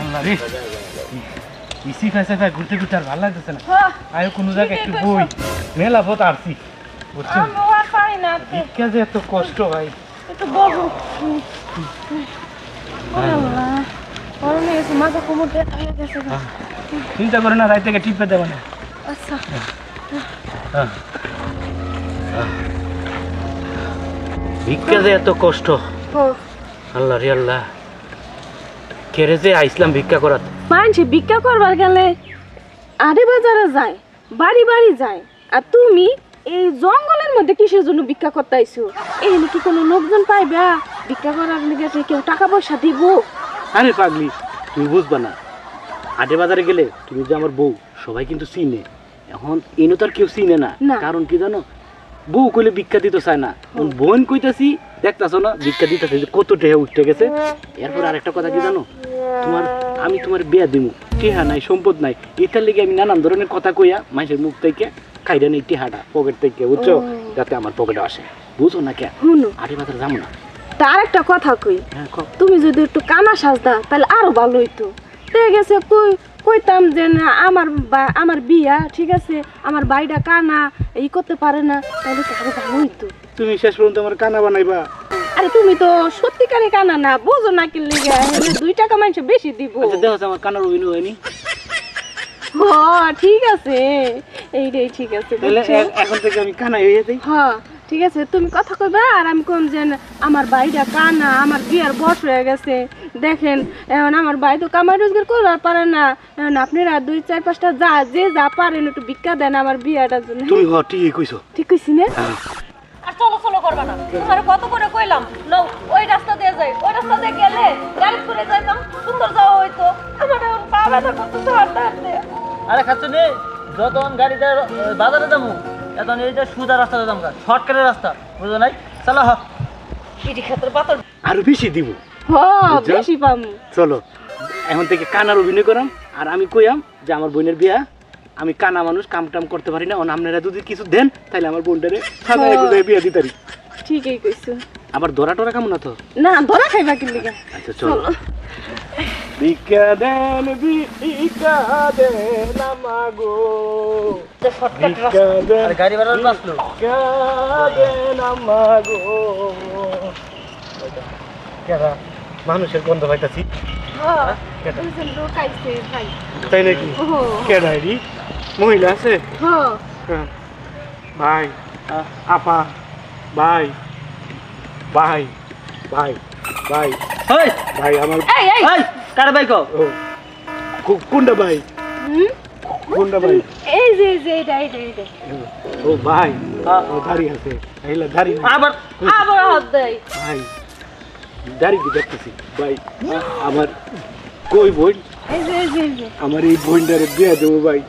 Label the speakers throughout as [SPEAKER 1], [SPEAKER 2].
[SPEAKER 1] আল্লাহ রে ইসি ফেসে ফে ঘুরতে ঘুরতে আর ভালো লাগতেছে না আয়ো কোনো জায়গায় একটু বই মেলা পথ আসছি বুঝছো ভিক্ষা যে এত কষ্ট ভাই
[SPEAKER 2] একটু বসো মাথা কোমর ব্যথা হয়ে গেছে
[SPEAKER 1] চিন্তা করে না রাত থেকে টিপে দেবে না
[SPEAKER 2] আচ্ছা
[SPEAKER 1] ভিক্ষা যে এত কষ্ট আল্লাহ রে আল্লাহ কেড়ে যে আইসলাম ভিক্ষা করাতে
[SPEAKER 2] মানুষে ভিক্ষা করবার গেলে আড়ে বাজারে যায় বাড়ি বাড়ি যায় আর তুমি এই জঙ্গলের মধ্যে কিসের জন্য ভিক্ষা করতে আইছো এখানে কি কোনো লোকজন পাইবা ভিক্ষা করার লেগে কেউ টাকা পয়সা দিব?
[SPEAKER 1] আরে পাগলি তুমি বুঝবা না হাটে বাজারে গেলে তুমি যে আমার বউ সবাই কিন্তু চিনে এখন এনে তো আর কেউ চিনে না কারণ কি জানো বউ কইলে ভিক্ষা দিতে চায় না বোন কইতাছি দেখতাছো না ভিক্ষা দিতেছে যে কত টেহা উঠতে গেছে এরপর আরেকটা কথা কি জানো আমি তোমার বিয়া দিমু টেহা নাই সম্পদ নাই এটার লেগে আমি নানান ধরনের কথা কইয়া মানুষের মুখ থেকে খাইরা নেই টেহাটা পকেট থেকে বুঝছো যাতে আমার পকেটে আসে বুঝো না কে হাটে বাজারে যাবো না
[SPEAKER 2] তার একটা কথা কই তুমি যদি একটু কানা সাজদা তাহলে আরো ভালো হইতো দেখে গেছে কইতাম যে আমার বিয়া ঠিক আছে আমার ভাইটা কানা এই করতে পারে না তাহলে তো আরো ভালো হইতো
[SPEAKER 1] তুমি শেষ পর্যন্ত আমার কানা বানাইবা
[SPEAKER 2] আরে তুমি তো সত্যিকারে কানা না বুঝো না কি লিগা 2 টাকা মানুষ বেশি দিব
[SPEAKER 1] দেখো আমার কানার অভিনয় হয়নি
[SPEAKER 2] ঠিক আছে এইটাই ঠিক আছে
[SPEAKER 1] তাহলে এখন থেকে আমি কানা হয়ে যাই
[SPEAKER 2] হ্যাঁ ঠিক আছে তুমি কথা কইবা আর আমি কম যে আমার ভাইটা কানা আমার বিয়ার বয়স হয়ে গেছে দেখেন এখন আমার ভাই তো কামাই রোজগার করতে পারে না এখন আপনারা 2-4-5টা যা পারেন একটু ভিক্ষা দেন আমার বিয়াটার জন্য
[SPEAKER 1] তুমি ঠিকই কইছো
[SPEAKER 2] ঠিক কইছি না
[SPEAKER 3] আর চলো করবা না তোমার কত করে কইলাম নাও ওই রাস্তা দিয়ে যাই ওই রাস্তা দিয়ে গেলে গাড়ি করে যাইতাম সুন্দর যাওয়া হইতো আমার এখন পা ব্যথা করতেছে হাঁটতে হাঁটতে
[SPEAKER 4] আরে খাচ্ছ নে যতক্ষণ গাড়িতে বাজারে যাবো এখন এইটা সুদা রাস্তা যাম গা শর্টকাটের রাস্তা বুঝো নাই চলো হ
[SPEAKER 3] ইডি ক্ষেত্রে পাথর
[SPEAKER 1] আরো বেশি দিব
[SPEAKER 2] বেশি পামু
[SPEAKER 1] চলো এখন থেকে কানার অভিনয় করাম আর আমি কইয়াম যে আমার বোনের বিয়া আমি কানা মানুষ কাম টাম করতে পারি না আপনারা যদি কিছু দেন তাহলে আমার বোনটারে সাজায় গুজায় বিয়া দিতারি
[SPEAKER 2] ঠিকই কইছো
[SPEAKER 1] আবার ধরা টরা কেমন না তো
[SPEAKER 2] না ধরা খাইবা কি লিগা
[SPEAKER 1] আচ্ছা চলো ভিক্ষা দেন আমাগো ভিক্ষা দেন
[SPEAKER 4] আর গাড়ি ভাড়া বাঁচলো
[SPEAKER 1] ভিক্ষা দেন আমাগো কেডা মানুষের গন্ধ পাইতাছি তাই নাকি কেডা রি মহিলা আছে ভাই আপা ভাই ভাই ভাই ভাই ভাই আমার
[SPEAKER 4] কার ভাই কো
[SPEAKER 1] কোনটা ভাই কোনটা ভাই
[SPEAKER 2] এই যে এইটা
[SPEAKER 1] ও ভাই ও দাড়ি আছে এইলা দাড়ি
[SPEAKER 4] আবার
[SPEAKER 2] হাত দেই
[SPEAKER 1] ভাই দাড়ি কি দেখতেছি ভাই আমার কই বোন
[SPEAKER 2] এই যে
[SPEAKER 1] আমার এই বোনটারে বিয়া দেবো ভাই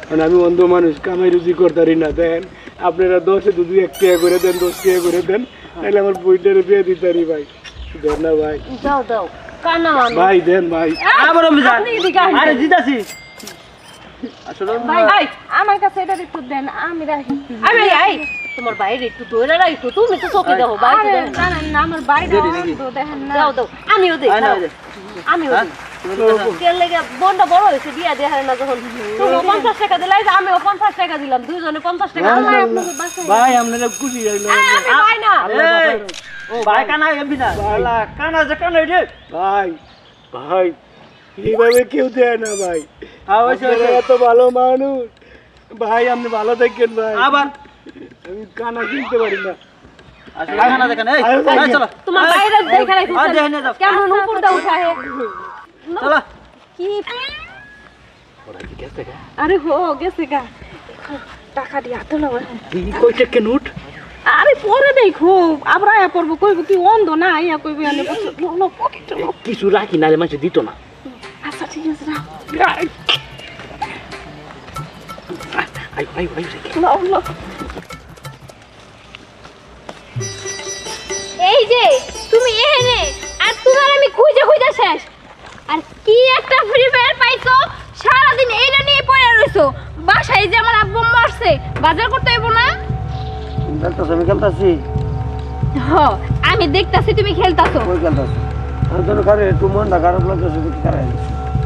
[SPEAKER 1] কারণ আমি অন্ধ মানুষ কামাই রুজি করতারি না দেন আপনারা 10-এ 2 1 টাকা করে দেন 10 টাকা করে দেন তাহলে আমার বোনটারে বিয়া দিতারি ভাই দেন না ভাই
[SPEAKER 2] দাও কানা
[SPEAKER 1] ভাই দেন ভাই
[SPEAKER 4] আবার আমি যান আরে জিতাছি আসলে
[SPEAKER 2] ভাই আমার কাছে এটা একটু দেন আমি রাখি
[SPEAKER 3] আই তোমার বাইরে একটু দৌড়া রাখো তুমি তো চোখে দাও বাইরে
[SPEAKER 2] না আমার বাইরে দেখেন না
[SPEAKER 3] দাও আমিও দেই আমিও তেল লেগে বন্ডা বড় হয়েছে বিয়া দিয়ে হারে না যখন তুমি 50 টাকা দিলাই আমিও 50 টাকা দিলাম দুইজনে 50 টাকা
[SPEAKER 1] ভাই আপনারা খুশি হইলো
[SPEAKER 3] আমি ভাই না
[SPEAKER 4] ও ভাই কানা এমবি না শালা কানা যে কানা রে
[SPEAKER 1] ভাই ভাই এইভাবে কেউ দেয় না ভাই
[SPEAKER 4] অবশ্যই
[SPEAKER 1] এত ভালো মানুষ ভাই আপনি ভালো থাকেন ভাই
[SPEAKER 4] আবার
[SPEAKER 1] আমি কানা কিনতে পারি না
[SPEAKER 4] আসলে কানা দেখেন এই চলো
[SPEAKER 3] তোমার বাইরে দেখে রাখো
[SPEAKER 4] আর দেখে যাও
[SPEAKER 3] কেমন উপরটা উঠায়
[SPEAKER 4] চলো
[SPEAKER 3] কি
[SPEAKER 1] ওরা কি গেছে গা
[SPEAKER 2] আরে গেছে গা টাকা দিয়ে হাতে নাও
[SPEAKER 1] এই কয় টাকা নোট
[SPEAKER 2] আরে পরে দেখো আবার আয়া পড়বো কইব কি অন্ধ না আয়া কইব আনে লো পকেট
[SPEAKER 1] কিছু রাখি নালে মানুষ দিত না
[SPEAKER 2] আচ্ছা ঠিক আছে
[SPEAKER 1] আই
[SPEAKER 2] নাও
[SPEAKER 3] এই যে তুমি এখানে আর তোমার আমি খুঁজে শেষ আর কি একটা ফ্রি ফায়ার পাইছো সারা দিন এইটা নিয়ে পড়ে রইছো বাসায় যে আমার আব্বু মারছে বাজার করতে হইব না
[SPEAKER 1] আমি খেলতাছি
[SPEAKER 3] আমি দেখতাছি তুমি খেলতাছো
[SPEAKER 1] কই খেলতাছি আমি তো কারে একটু মনটা খারাপ লাগতেছে কি করে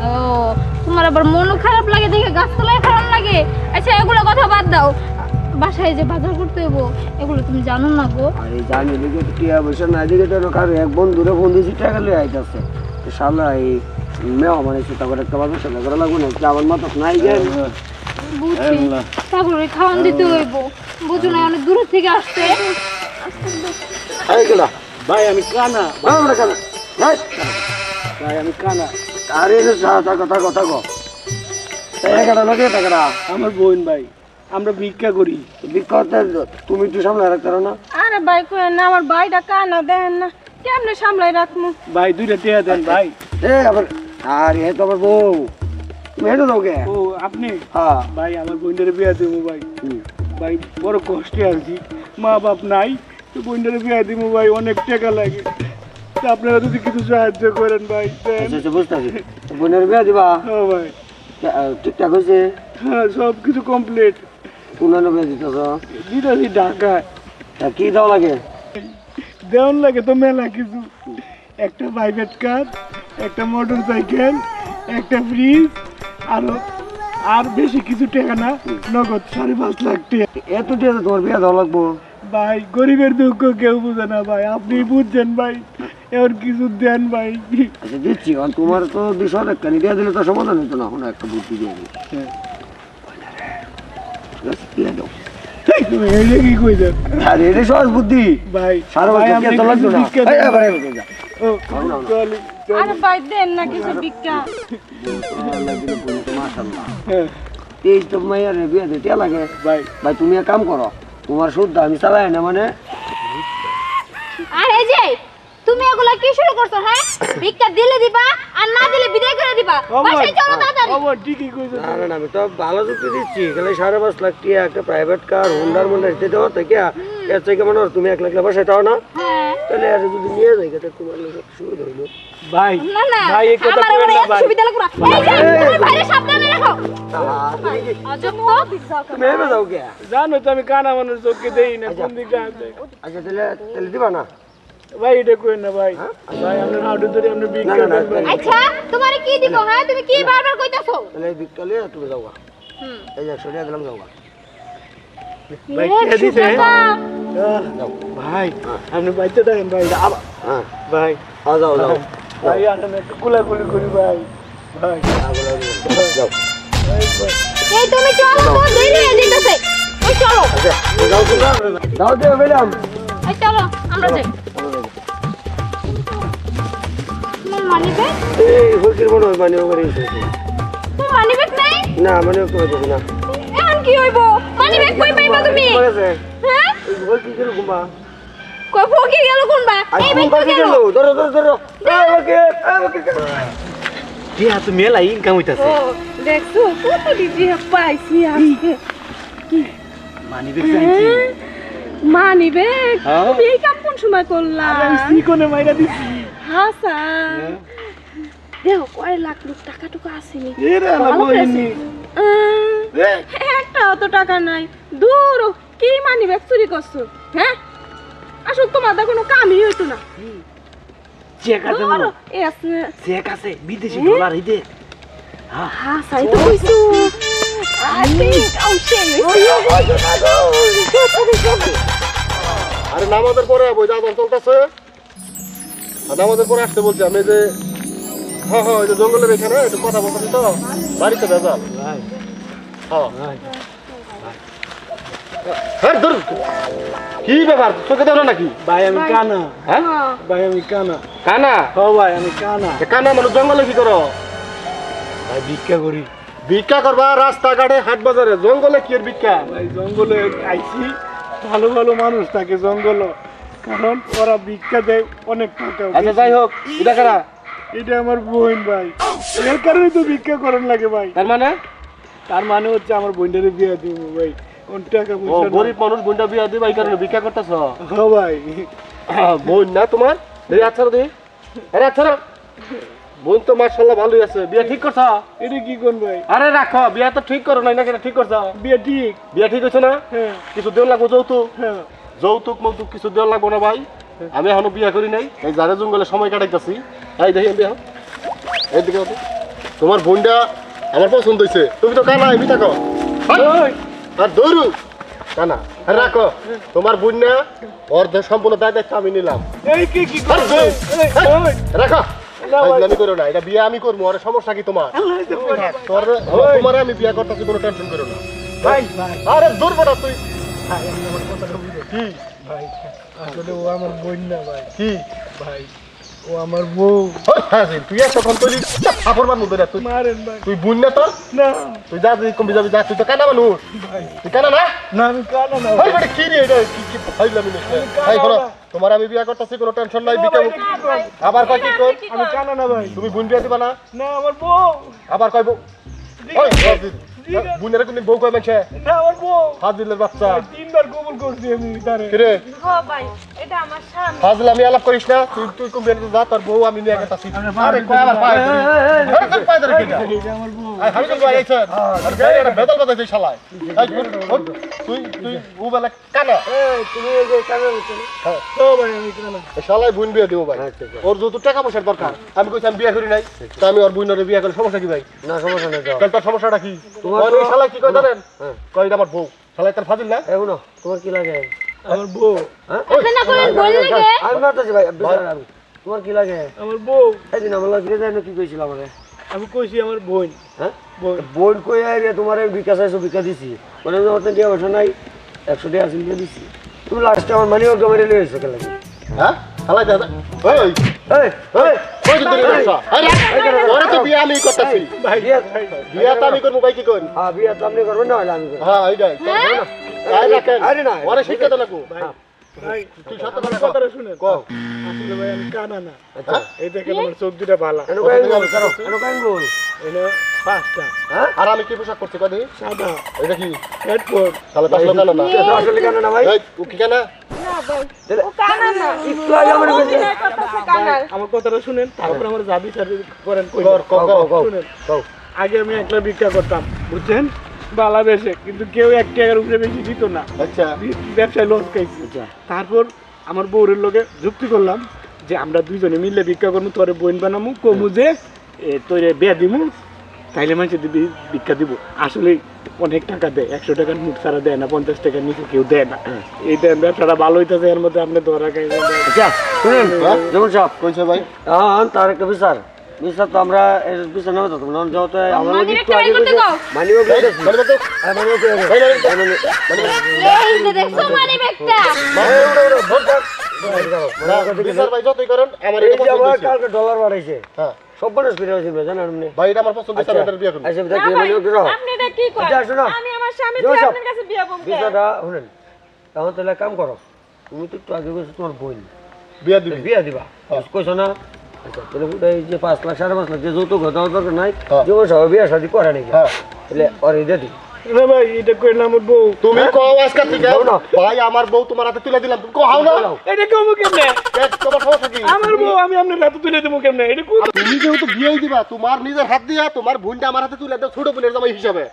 [SPEAKER 3] ও তোমার আবার মনও খারাপ লাগে দেখে গাছতলায় খারাপ লাগে। আচ্ছা এগুলো কথা বাদ দাও, বাসায় যে বাজার করতে হইব এগুলো তুমি জানো না গো?
[SPEAKER 5] আরে জানি দিকে টিয়া বসে না দিকে তো কারো এক বন্ধুরে ফোন দিয়েছি টাকা লয়ে আইতাছে তো শালা এই মেও মানে চিন্তা করে একটা বাজার সেটা করা লাগবে না আমার মতো নাই গেল
[SPEAKER 3] বুঝছি, তারপরে খাওয়ান দিতে হইব, বুঝো না অনেক দূর থেকে আসছে।
[SPEAKER 5] এই গেলা
[SPEAKER 1] ভাই আমি কানা,
[SPEAKER 5] আমরা কেন
[SPEAKER 1] ভাই আমি কানা।
[SPEAKER 5] আরে থাকো থাকো থাকো টাকাটা লাগে টাকাটা
[SPEAKER 1] আমার বোন ভাই, আমরা ভিক্ষা করি।
[SPEAKER 5] বিক্ষতে তুমি একটু সামনে রাখতে পারো না
[SPEAKER 2] আরে ভাই কই না আমার ভাইটা কানা দেন না কেমনে সামলাই রাখমু?
[SPEAKER 1] ভাই 2টা টিয়া দেন ভাই।
[SPEAKER 5] এ আবার আরে এ তো আমার বউ তুমি হেঁটে দাও কে
[SPEAKER 1] ও আপনি?
[SPEAKER 5] হ্যাঁ
[SPEAKER 1] ভাই আমার বোনটারে বিয়া দেবো ভাই। ভাই বড় কষ্টে আছি, মা বাপ নাই, তো বোনটারে বিয়া দিব ভাই, অনেক টাকা লাগে। তো আপনারা যদি কিছু সাহায্য করেন ভাই দেন।
[SPEAKER 5] আচ্ছা আচ্ছা বুঝতে পারছি বোনের বিয়ে দিবা
[SPEAKER 1] হ্যাঁ ভাই,
[SPEAKER 5] ঠিকঠাক হয়েছে
[SPEAKER 1] হ্যাঁ সব কিছু কমপ্লিট।
[SPEAKER 5] পুনরায় বিয়ে দিতেছ
[SPEAKER 1] দিদাছি ঢাকায়।
[SPEAKER 5] কি দাও লাগে
[SPEAKER 1] দেওয়ান লাগে তো মেলা কিছু, একটা প্রাইভেট কার, একটা মোটর সাইকেল, একটা ফ্রিজ, আর বেশি কিছু টাকা না, নগদ 5.5 লাখ টাকা।
[SPEAKER 5] এত দিয়ে তোমার বিয়ে দেওয়া লাগবো
[SPEAKER 1] ভাই গরিবের দুঃখ কেউ বুঝে না ভাই, আপনি বুঝছেন ভাই, এর কিছু দেন ভাই।
[SPEAKER 5] আচ্ছা দিচ্ছি কারণ তোমার তো 200 টাকা দিয়ে দিলে তো সমাধান হতো না কোনো একটা বুদ্ধি দিয়ে দিই দিয়ে দাও
[SPEAKER 1] তুমি এই কি কই দেন
[SPEAKER 5] আরে এটা সহজ বুদ্ধি
[SPEAKER 1] ভাই?
[SPEAKER 5] সারা
[SPEAKER 1] ভাই,
[SPEAKER 5] বছর
[SPEAKER 1] আপনি
[SPEAKER 5] কে তো লাগতো না
[SPEAKER 1] ভিক্ষা
[SPEAKER 5] এই,
[SPEAKER 1] দেন।
[SPEAKER 5] এবার এবার যা।
[SPEAKER 1] ও, চলি, চলি।
[SPEAKER 2] আরে ভাই দেন না কিছু ভিক্ষা।
[SPEAKER 5] আল্লাহ দিলে বলি তো মাশাআল্লাহ
[SPEAKER 1] হ্যাঁ,
[SPEAKER 5] এই তো মাইয়ার বিয়ে দিতে লাগে
[SPEAKER 1] ভাই
[SPEAKER 5] ভাই তুমি এক কাম করো তোমার শুদ্ধ আমি চালাই না মানে
[SPEAKER 3] আর এই যে তুমি এগুলা কি শুরু করছো? হ্যাঁ, ভিক্ষা দিলে দিবা আর না দিলে বিদায় করে দিবা। বাসায় চলো তাড়াতাড়ি।
[SPEAKER 1] আমার ঠিকই কইছেন।
[SPEAKER 5] না না আমি তো ভালো যুক্তি দিচ্ছি খালি 5.5 লাখ টাকা একটা প্রাইভেট কার হুন্ডার মুন্ডার দিতে দেওয়া থেকে এর থেকে মনে হয় তুমি 1 লাখ বাসায় তাও না
[SPEAKER 3] হ্যাঁ,
[SPEAKER 5] তাহলে আর যদি নিয়ে যাই তাহলে তোমার লোক সুবিধা হইলো
[SPEAKER 1] ভাই
[SPEAKER 3] না না
[SPEAKER 1] ভাই এই কথা
[SPEAKER 3] আমার
[SPEAKER 1] কইেন না
[SPEAKER 3] এত
[SPEAKER 1] ভাই।
[SPEAKER 3] সুবিধা লাগবে না। এই যে তুমি বাইরে সাবধানে রাখো। আজব তো।
[SPEAKER 5] তুমি এবে যাও কে
[SPEAKER 1] জানো তো আমি কানা মানুষ, চোখে দেই না কোন দিকে আছে।
[SPEAKER 5] আচ্ছা তাহলে তাহলে দিবা না
[SPEAKER 1] ভাই এটা কইেন না ভাই, ভাই আপনার হাঁটু ধরে আপনি ভিক্ষা
[SPEAKER 5] না, না,
[SPEAKER 1] দেন ভাই।
[SPEAKER 3] আচ্ছা তোমারে কি দিব? হ্যাঁ, তুমি কি বারবার কইতাছো?
[SPEAKER 5] তাহলে এই বিকটালে তুমি যাও গা। এই যে 100 টাকা দিলাম যাও গা।
[SPEAKER 1] ভাই কে দিছে?
[SPEAKER 3] টাকা।
[SPEAKER 5] যাও
[SPEAKER 1] ভাই আপনি বাইতে দেখেন ভাই।
[SPEAKER 5] হ্যাঁ
[SPEAKER 1] ভাই
[SPEAKER 5] যাও যাও
[SPEAKER 1] ভাই আপনি একটু কুলাকুলি করি ভাই। ভাই
[SPEAKER 5] যাও
[SPEAKER 3] এই তুমি চলো তো, দেরি হয়ে যাইতেছে। ওই চলো,
[SPEAKER 5] আচ্ছা যাও তোমরা যাও দে ম্যাডাম
[SPEAKER 3] এই চলো আমরা যাই। তোমার মানি ব্যাগ?
[SPEAKER 5] এই ফকির মনে হয় মানে ওখানে এসেছে
[SPEAKER 3] তোমার মানি ব্যাগ নাই?
[SPEAKER 5] না মানে ওকে যাবে না
[SPEAKER 3] এখন কি হইব? মানি ব্যাগ কই পাইবা তুমি?
[SPEAKER 5] করেছে
[SPEAKER 3] হ্যাঁ,
[SPEAKER 5] এই ফকির কি রকমা
[SPEAKER 3] কই ফকির গেল কোনবা?
[SPEAKER 5] আর
[SPEAKER 3] এই
[SPEAKER 5] কোন
[SPEAKER 3] ব্যাগ কই
[SPEAKER 5] ফকির
[SPEAKER 3] গেল?
[SPEAKER 5] গেল ধরো ধরো ধরো এই ফকির
[SPEAKER 1] কি হাতে মেলা ইনকাম হইতাছে।
[SPEAKER 2] ও দেখছো কত দিদি পাইছি আজকে।
[SPEAKER 1] মানি ব্যাগ চাইছি।
[SPEAKER 2] মানি ব্যাগ
[SPEAKER 1] হ্যাঁ।
[SPEAKER 2] তুমি এই কাম কোন সময় করলা?
[SPEAKER 1] আমি সিকোনে মাইরা দিছি।
[SPEAKER 2] হাসা দেখো কয় লাখ টাকা টুকু আসেনি।
[SPEAKER 1] এরে আমার
[SPEAKER 2] ভালো
[SPEAKER 1] বইনি।
[SPEAKER 2] একটা অত টাকা নাই, দূর কি মানি ব্যাগ চুরি করছো? হ্যাঁ আসলে তোমাদের কোনো কামই হইতো না।
[SPEAKER 1] চেক আছে
[SPEAKER 2] ধরো,
[SPEAKER 1] মনে?
[SPEAKER 2] এই আছে
[SPEAKER 1] চেক আছে বিদেশি ডলার ইদে।
[SPEAKER 2] হাসাই তো কইছো। আরে কাউ সেই
[SPEAKER 5] আরে নামাজের পরে বই যাওয়া চলতেছে আর নামাজের পরে আসতে বলছি আমি যে হ্যাঁ হ্যাঁ ওই যে জঙ্গলের এখানে একটু কথা বলতেছি তো বাড়িতে ভেজাল
[SPEAKER 1] ভাই
[SPEAKER 5] হ্যাঁ
[SPEAKER 1] ভাই
[SPEAKER 5] হ্যাঁ ধর কি ব্যাপার চোখে দেখো নাকি
[SPEAKER 1] ভাই আমি কানা।
[SPEAKER 5] হ্যাঁ
[SPEAKER 1] ভাই আমি কানা।
[SPEAKER 5] কানা
[SPEAKER 1] ও ভাই আমি কানা।
[SPEAKER 5] কানা মানুষ জঙ্গলে কি করো
[SPEAKER 1] ভাই ভিক্ষা করি।
[SPEAKER 5] ভিক্ষা করবা রাস্তাঘাটে হাট বাজারে জঙ্গলে কি এর ভিক্ষা
[SPEAKER 1] ভাই জঙ্গলে আইছি, ভালো ভালো মানুষ থাকে জঙ্গল, কারণ ওরা ভিক্ষা দেয় অনেক টাকা।
[SPEAKER 5] আচ্ছা যাই হোক এটা কারা
[SPEAKER 1] এটা আমার বোন ভাই, এর কারণে তো ভিক্ষা করেন লাগে ভাই।
[SPEAKER 5] তার মানে
[SPEAKER 1] হচ্ছে আমার বোনটারে বিয়ে দিব ভাই, কোন টাকা
[SPEAKER 5] ও
[SPEAKER 1] পয়সা নাই।
[SPEAKER 5] গরিব মানুষ বোনটা বিয়া দিবা এই কারণে ভিক্ষা করতেছ
[SPEAKER 1] হ্যাঁ ভাই
[SPEAKER 5] বোন না তোমার এই আচ্ছা রে আরে আচ্ছা বোন তো মাশাআল্লাহ ভালোই আছে বিয়া ঠিক করছ
[SPEAKER 1] এটা কি কোন ভাই?
[SPEAKER 5] আরে রাখো বিয়া তো ঠিক করো নাই না কেন ঠিক করছ
[SPEAKER 1] বিয়ে ঠিক।
[SPEAKER 5] বিয়া ঠিক হইছে না
[SPEAKER 1] হ্যাঁ
[SPEAKER 5] কিছু দেওয়া লাগবো যৌতুক
[SPEAKER 1] হ্যাঁ
[SPEAKER 5] যৌতুক মৌতুক কিছু দেওয়া লাগবো না ভাই আমি এখনো বিয়া করি নাই এই যারে জঙ্গলে সময় কাটাইতেছি এই দেখি বিয়া এইদিকে তোমার বোনটা আমার পছন্দ হয়েছে। তুমি তো কানা এমনি থাকো আর দৌড়ু কানা আর রাখো তোমার বোন না ওর সম্পূর্ণ দায়িত্ব আমি নিলাম। রাখো আমি করো না, এটা বিয়ে আমি করবো। আর সমস্যা কি তোমার? তোমার আমি বিয়ে করতেছি, কোনো টেনশন করো না। আরে দূর বড় তুই কি
[SPEAKER 1] ভাই আসলে ও আমার বোন না ভাই। কি ভাই ও আমার বউ।
[SPEAKER 5] তুই এখন তুই কাপড় মান মুদে তুই
[SPEAKER 1] মারেন ভাই।
[SPEAKER 5] তুই বোন না তো
[SPEAKER 1] না
[SPEAKER 5] তুই যা কমবি যাবি যা। তুই তো কানা মানুষ
[SPEAKER 1] ভাই।
[SPEAKER 5] তুই কানা না?
[SPEAKER 1] না আমি কানা না
[SPEAKER 5] ভাই বেটা কি রে এটা কি ফাইলামি না ভাই। শোনো তোমার আমি বিয়ে করতেছি, কোনো টেনশন নাই। বিকে আবার কয় কি কর?
[SPEAKER 1] আমি কানা না ভাই।
[SPEAKER 5] তুমি বোন বিয়ে দিবা না?
[SPEAKER 1] না আমার বউ।
[SPEAKER 5] আবার কয় বউ? ওই বোনের কোন বউ কয় মানছে?
[SPEAKER 1] না আমার বউ।
[SPEAKER 5] ফাজিলের বাচ্চা।
[SPEAKER 1] 3 বার কবুল করছি আমি তারে।
[SPEAKER 5] কি রে
[SPEAKER 2] হ্যাঁ ভাই এটা আমার স্বামী।
[SPEAKER 5] ফাজিল আমি আলাপ করিস না। তুই কোন বিয়ে যা, তোর বউ আমি নিয়ে গেতাছি। আরে কয় আবার পায় ধরি। আরে তুই পায় ধরি কি যা?
[SPEAKER 1] এটা আমার বউ।
[SPEAKER 5] আই হামি তো আইছ। আর গায় এটা বেদল বাজাইছে শালায়। তুই তুই ও বলে কানা।
[SPEAKER 1] এই তুমি এই যে কানা বলছো তো ভাই আমি কানা।
[SPEAKER 5] শালায় বোন বিয়ে দিব ভাই। ওর যত টাকা পয়সার দরকার আমি কইছি আমি বিয়ে করি নাই। তো আমি ওর বোনের বিয়ে করে সমস্যা কি ভাই?
[SPEAKER 6] না সমস্যা নেই যাও।
[SPEAKER 5] তোর সমস্যাটা কি? ওর এই শালায় কি কয় জানেন? কয় এটা আমার বউ। শালায় তার ফাজিল না?
[SPEAKER 6] এগুলো তোমার কি লাগে?
[SPEAKER 1] আমার বউ।
[SPEAKER 3] আপনি না বলেন বল লাগে
[SPEAKER 6] আমি মারতেছি ভাই আমি। তোমার কি লাগে?
[SPEAKER 1] আমার বউ।
[SPEAKER 6] এদিন আমার লাগে যায় না কি কইছিল আমারে?
[SPEAKER 1] আমি কইছি আমার বোন।
[SPEAKER 6] হ্যাঁ
[SPEAKER 1] বোন।
[SPEAKER 6] বোন কই আইরে তোমার বিকাশ আইছো বিকা দিছি। মানে তোমার দিয়া বসা নাই 100 টাকা আসিল দিয়ে দিছি। তুমি লাস্টে আমার মানি ওকে মেরে লইছো কেন লাগে?
[SPEAKER 5] হ্যাঁ? শালায় দাদা ওই
[SPEAKER 6] এই
[SPEAKER 5] ওই কই দিন রে? আরে ওরে তো বিয়ে আমি করতেছি।
[SPEAKER 1] ভাই
[SPEAKER 5] বিয়ে তো আমি করব ভাই কি করি?
[SPEAKER 6] হ্যাঁ বিয়া তো আপনি করবেন না হলে আমি করব।
[SPEAKER 5] হ্যাঁ এইটাই। আরে রাখেন।
[SPEAKER 6] আরে না
[SPEAKER 5] ওরে শিক্ষা দেন না।
[SPEAKER 1] ভাই
[SPEAKER 5] তুই সত্য
[SPEAKER 1] আমার
[SPEAKER 5] কথা
[SPEAKER 1] কথাটা শুনেন।
[SPEAKER 5] কও।
[SPEAKER 1] আসলে ভাই আমি কানা না।
[SPEAKER 5] আচ্ছা
[SPEAKER 1] এই দেখেন আমার চোখ দুটা ভালো।
[SPEAKER 6] এনো কাই বল করো এনো কাই বল।
[SPEAKER 1] এনে 5টা
[SPEAKER 6] হ্যাঁ
[SPEAKER 5] আর আমি কি পোশাক করছি কদি?
[SPEAKER 1] সাদা
[SPEAKER 5] এটা কি?
[SPEAKER 1] হেডফোন।
[SPEAKER 5] শালা পাঁচ লোক না।
[SPEAKER 6] এটা আসলে কেন না ভাই?
[SPEAKER 5] এই ও কি কেনা?
[SPEAKER 2] না ভাই ও কানা না।
[SPEAKER 6] একটু আগে আমার কইছে
[SPEAKER 2] অভিনয় করতেছে কানার।
[SPEAKER 1] আমার কথাটা শুনেন, তারপর আমার জাবি স্যার করেন কই।
[SPEAKER 5] কর কর
[SPEAKER 1] শুনেন
[SPEAKER 5] কও।
[SPEAKER 1] আগে আমি একলা ভিক্ষা করতাম বুঝছেন, বালা বেশে, কিন্তু কেউ 1 টাকার উপরে বেশি দিত না।
[SPEAKER 5] আচ্ছা
[SPEAKER 1] ব্যবসায় লস খাইছি। তারপর আমার বউরের লগে যুক্তি করলাম যে আমরা দুইজনে মিলে ভিক্ষা করবো, তোরে বোন বানামু, কমু যে তোরে বিয়া দিমু, তাইলে মানুষের ভিক্ষা দিব। আসলে অনেক টাকা দেয়, 100 টাকার নোট ছাড়া দেয় না, 50 টাকার নিচে কেউ দেয় না। এই ব্যবসাটা ভালো হইতেছে, এর মধ্যে আপনি ধরা খাই।
[SPEAKER 6] আচ্ছা শুনেন যেমন সব
[SPEAKER 5] কইছে ভাই?
[SPEAKER 6] হ্যাঁ তার একটা বিচার তো আমরা এর বিচার নেব তো তোমরা যত আমরা
[SPEAKER 3] মানি
[SPEAKER 6] একটু
[SPEAKER 3] একটা
[SPEAKER 6] আগে
[SPEAKER 3] করতে কও।
[SPEAKER 6] মানিও গেছে
[SPEAKER 5] মানে তো
[SPEAKER 6] মানিও গেছে
[SPEAKER 3] এই যে দেখছো মানে ব্যাগটা
[SPEAKER 5] বিচার ভাই যতই করেন আমার এটা
[SPEAKER 6] এই যে
[SPEAKER 5] পছন্দ
[SPEAKER 6] আমার
[SPEAKER 5] হয়েছে।
[SPEAKER 6] কালকে ডলার বাড়াইছে
[SPEAKER 5] হ্যাঁ
[SPEAKER 6] সব মানুষ ফিরে আসবে জানেন আপনি
[SPEAKER 5] ভাই এটা আমার পছন্দ হয়েছে, আমি এটার বিয়ে করব।
[SPEAKER 6] আইসে
[SPEAKER 2] না
[SPEAKER 6] দেখি
[SPEAKER 2] ভাই,
[SPEAKER 6] মানিও গেছে
[SPEAKER 2] আপনি এটা কি করেন?
[SPEAKER 6] আচ্ছা, শোনো।
[SPEAKER 2] আমি আমার স্বামী
[SPEAKER 6] জোর সব।
[SPEAKER 2] আপনার কাছে বিয়ে বলতে।
[SPEAKER 6] বিচারটা শুনেন তখন তাহলে কাম করো তুমি তো একটু আগে কইছো তোমার বোন
[SPEAKER 5] বিয়ে দিবি?
[SPEAKER 6] বিয়া দিবা কইছো না আচ্ছা তাহলে এই যে 5 লাখ 5.5 লাখ যে যৌতুক দেওয়ার দরকার নাই
[SPEAKER 5] হ্যাঁ।
[SPEAKER 6] যেমন সব বিয়া শাদী করে নাকি
[SPEAKER 5] হ্যাঁ
[SPEAKER 6] তাহলে ওরে দিয়ে দিই
[SPEAKER 1] না ভাই, এটা কইলাম আমার বউ।
[SPEAKER 5] তুমি কও আজকে থেকে
[SPEAKER 6] দাও না।
[SPEAKER 5] ভাই আমার বউ তোমার হাতে তুলে দিলাম, তুমি কও হাও না।
[SPEAKER 1] এটা কমু কেমনে?
[SPEAKER 5] তোমার সমস্যা কি?
[SPEAKER 1] আমার বউ আমি আপনার হাতে তুলে দেবো কেমনে? এটা কোন?
[SPEAKER 5] তুমি যেহেতু বিয়েই দিবা, তোমার নিজের হাত দিয়া তোমার বোনটা আমার হাতে তুলে দাও, ছোট বোনের জামাই হিসাবে।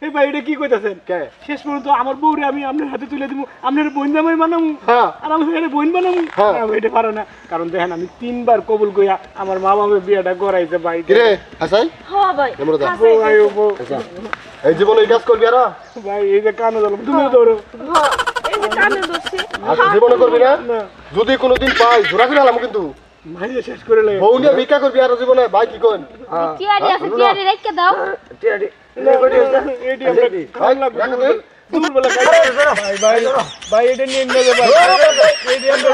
[SPEAKER 1] এই ভাই এটা কি কইতাছেন?
[SPEAKER 5] কে?
[SPEAKER 1] শেষ পর্যন্ত আমার বউরে আমি আপনার হাতে তুলে দিব, আপনার বোন জামাই বানামু।
[SPEAKER 5] হ্যাঁ
[SPEAKER 1] আর আমি এখানে বোন বানামু।
[SPEAKER 5] হ্যাঁ।
[SPEAKER 1] না, এটা পারো না, কারণ দেখেন আমি 3 বার কবুল কইয়া আমার মা বাবার বিয়েটা করাইছে ভাই।
[SPEAKER 5] কিরে হাসাই
[SPEAKER 2] হ্যাঁ ভাই।
[SPEAKER 5] এমরা দা
[SPEAKER 1] বউ আয়ো বউ।
[SPEAKER 6] আচ্ছা
[SPEAKER 5] এই জীবনে এই কাজ করবি আর
[SPEAKER 1] ভাই এই যে কানে ধরলাম, তুমিও ধরো।
[SPEAKER 2] হ্যাঁ এই যে কানে ধরছি।
[SPEAKER 5] আর জীবনে করবি না?
[SPEAKER 1] না
[SPEAKER 5] যদি কোনোদিন পাই জোড়া করে আলাম কিন্তু
[SPEAKER 1] মাইরে শেষ করে লাগে।
[SPEAKER 5] বউ নিয়ে ভিক্ষা করবি আর জীবনে ভাই কি কোন?
[SPEAKER 3] টিয়ারি আছে, টিয়ারি রেখে দাও।
[SPEAKER 6] টিয়াডি
[SPEAKER 1] এটি আমরা খাওয়ান লাগবে।
[SPEAKER 5] রাখো দে।
[SPEAKER 1] দুপুরবেলা খাই। ভাই ভাই ভাই এটা নিয়ে নেবে ভাই। এটি আমরা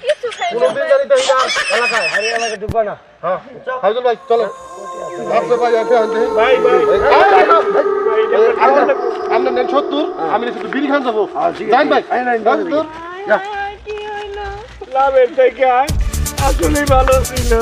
[SPEAKER 2] কিছু খাই না।
[SPEAKER 5] কোনোদিন জানি তো এটা এলাকায়।
[SPEAKER 6] আরে আমাকে ডুববা না
[SPEAKER 5] হ্যাঁ হাইজুল ভাই চলো। আচ্ছা ভাই আচ্ছা আনতে।
[SPEAKER 1] ভাই ভাই
[SPEAKER 5] আমরা নেন 70, আমি শুধু বিড়ি খান যাবো।
[SPEAKER 6] ঠিক আছে।
[SPEAKER 5] যান ভাই।
[SPEAKER 6] আই নাই,
[SPEAKER 5] যান তোর।
[SPEAKER 2] কি হইলো?
[SPEAKER 1] লাভের থেকে আসলেই ভালো ছিল।